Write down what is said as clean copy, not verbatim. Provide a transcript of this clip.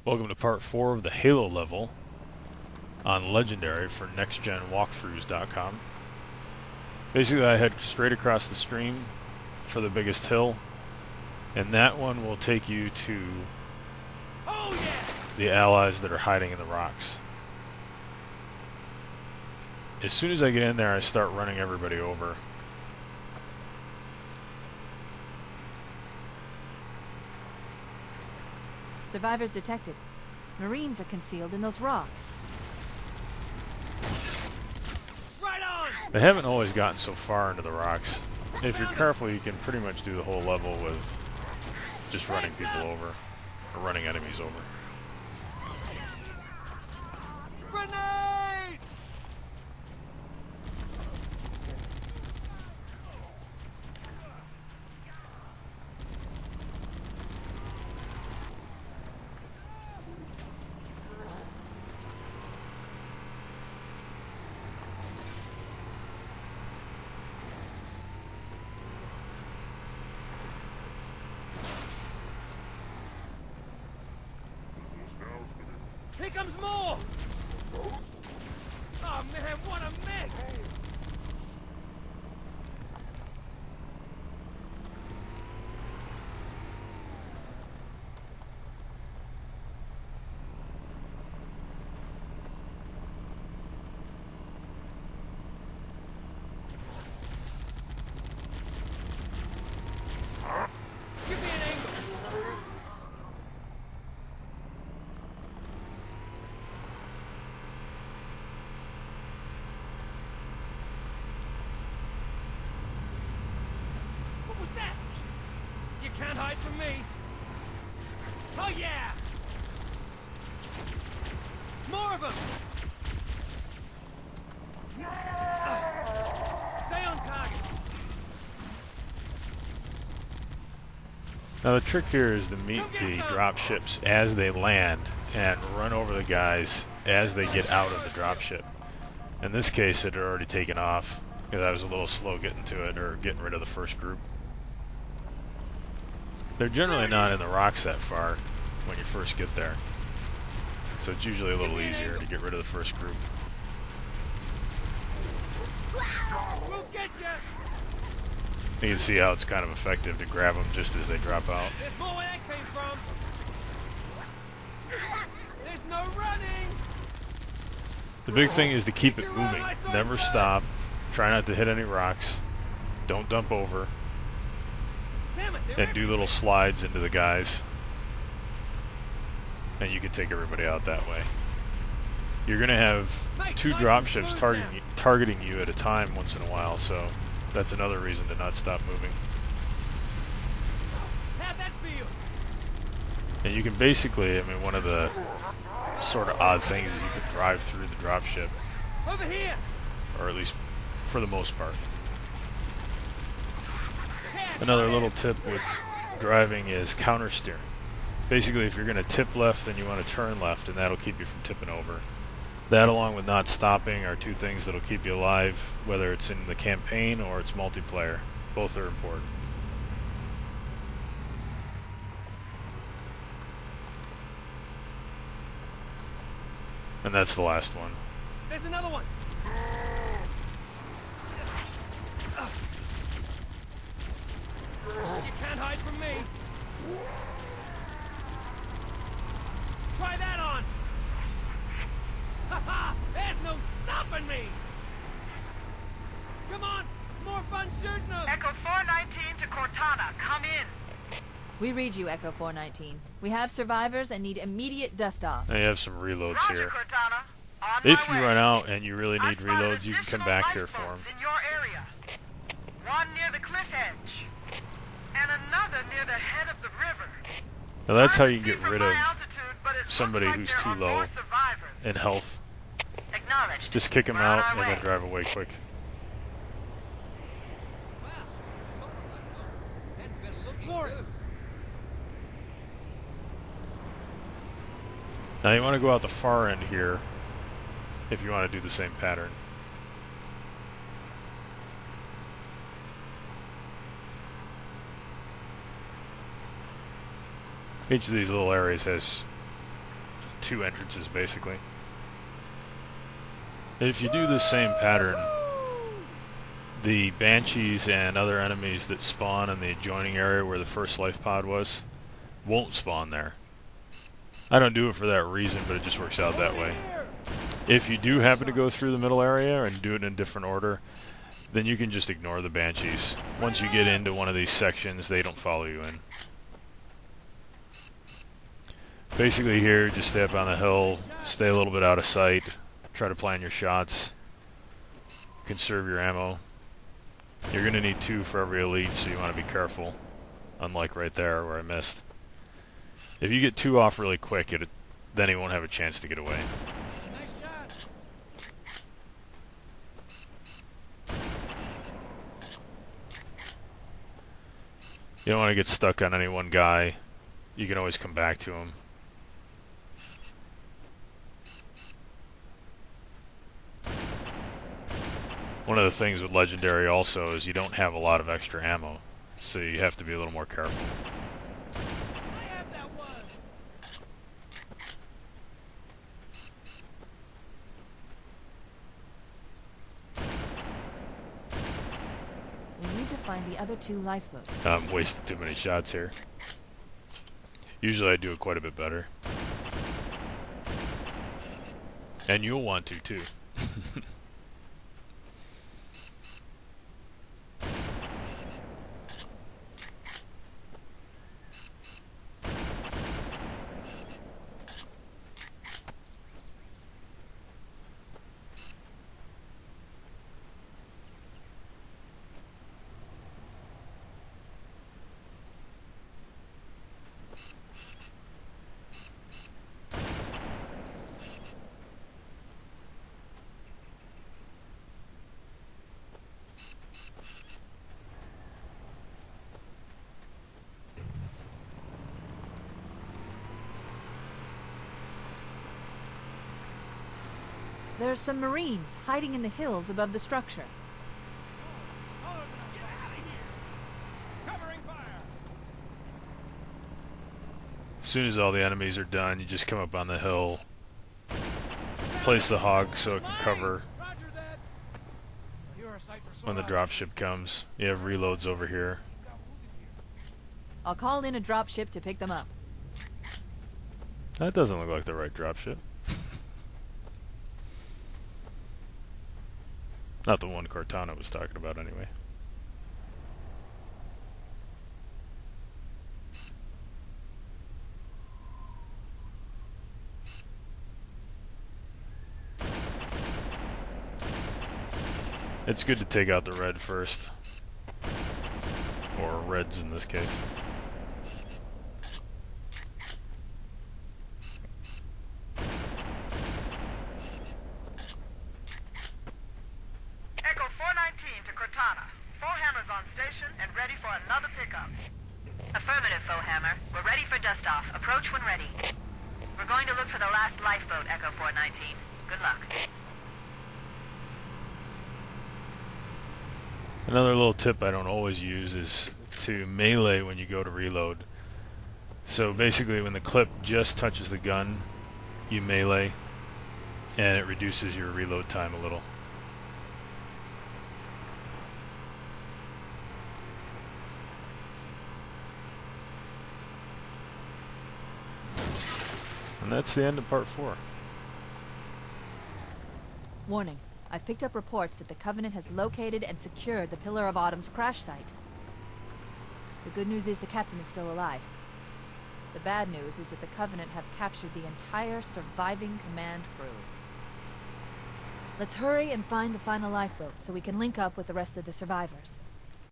Welcome to part 4 of the Halo level on Legendary for NextGenWalkthroughs.com. Basically, I head straight across the stream for the biggest hill, and that one will take you to the allies that are hiding in the rocks. As soon as I get in there, I start running everybody over. Survivors detected. Marines are concealed in those rocks. Right on! They haven't always gotten so far into the rocks. If you're careful, you can pretty much do the whole level with just running people over, or running enemies over. Grenade! Here comes more! Oh man, what a mess! Give me an angle! What was that? You can't hide from me. Oh yeah! More of them! Stay on target. Now the trick here is to meet the drop ships as they land and run over the guys as they get out of the drop ship. In this case, it had already taken off because I was a little slow getting to it or getting rid of the first group. They're generally not in the rocks that far when you first get there, so it's usually a little easier to get rid of the first group. We'll get you! You can see how it's kind of effective to grab them just as they drop out. There's more where that came from! There's no running! The big thing is to keep it moving. Never stop. Try not to hit any rocks. Don't dump over. Damn it, they're And do little slides into the guys. And you can take everybody out that way. You're going to have two drop ships targeting you at a time once in a while, so that's another reason to not stop moving. How'd that feel? And you can basically, I mean, one of the sort of odd things is you can drive through the drop ship, Over here! or at least for the most part. Another little tip with driving is counter steering. Basically, if you're going to tip left, then you want to turn left, and that'll keep you from tipping over. That, along with not stopping, are two things that'll keep you alive, whether it's in the campaign or it's multiplayer. Both are important. And that's the last one. There's another one! You can't hide from me! Try that on! Haha! There's no stopping me! Come on! It's more fun shooting them! Echo 419 to Cortana, come in. We read you, Echo 419. We have survivors and need immediate dust-off. Now you have some reloads Roger, here. Cortana. On If my you way. run out and you really I need spotted reloads, you can come additional back here for lifeboats them. in your area. One near the cliff edge, and another near the head of the river. Now that's how Hard you to get see from rid my of altitude, but it somebody looks like who's there too are low more survivors. in health. Acknowledged. Just kick them We're on out our and way. then drive away quick. More! Now you want to go out the far end here if you want to do the same pattern. Each of these little areas has 2 entrances basically. If you do the same pattern, the Banshees and other enemies that spawn in the adjoining area where the first life pod was won't spawn there. I don't do it for that reason, but it just works out that way. If you do happen to go through the middle area and do it in a different order, then you can just ignore the Banshees. Once you get into one of these sections, they don't follow you in. Basically here, just stay up on the hill, stay a little bit out of sight, try to plan your shots, conserve your ammo. You're going to need 2 for every elite, so you want to be careful, unlike right there where I missed. If you get 2 off really quick, then he won't have a chance to get away. Nice shot. You don't want to get stuck on any one guy. You can always come back to him. One of the things with Legendary also is you don't have a lot of extra ammo, so you have to be a little more careful. I have that one. We need to find the other 2 lifeboats. I'm wasting too many shots here. Usually I do it quite a bit better. And you'll want to too. There are some Marines hiding in the hills above the structure. Oh, get out of here. Covering fire. As soon as all the enemies are done, you just come up on the hill, place the hog so it can cover Roger that. You're a sight for sore when the eyes. dropship comes. You have reloads over here. Got wounded here. I'll call in a dropship to pick them up. That doesn't look like the right dropship. Not the one Cortana was talking about anyway. It's good to take out the red first. Or reds in this case. Echo 419 to Cortana. Foehammer's on station and ready for another pickup. Affirmative, Foehammer. We're ready for dust-off. Approach when ready. We're going to look for the last lifeboat, Echo 419. Good luck. Another little tip I don't always use is to melee when you go to reload. So basically when the clip just touches the gun, you melee, and it reduces your reload time a little. And that's the end of part 4. Warning. I've picked up reports that the Covenant has located and secured the Pillar of Autumn's crash site. The good news is the captain is still alive. The bad news is that the Covenant have captured the entire surviving command crew. Let's hurry and find the final lifeboat so we can link up with the rest of the survivors.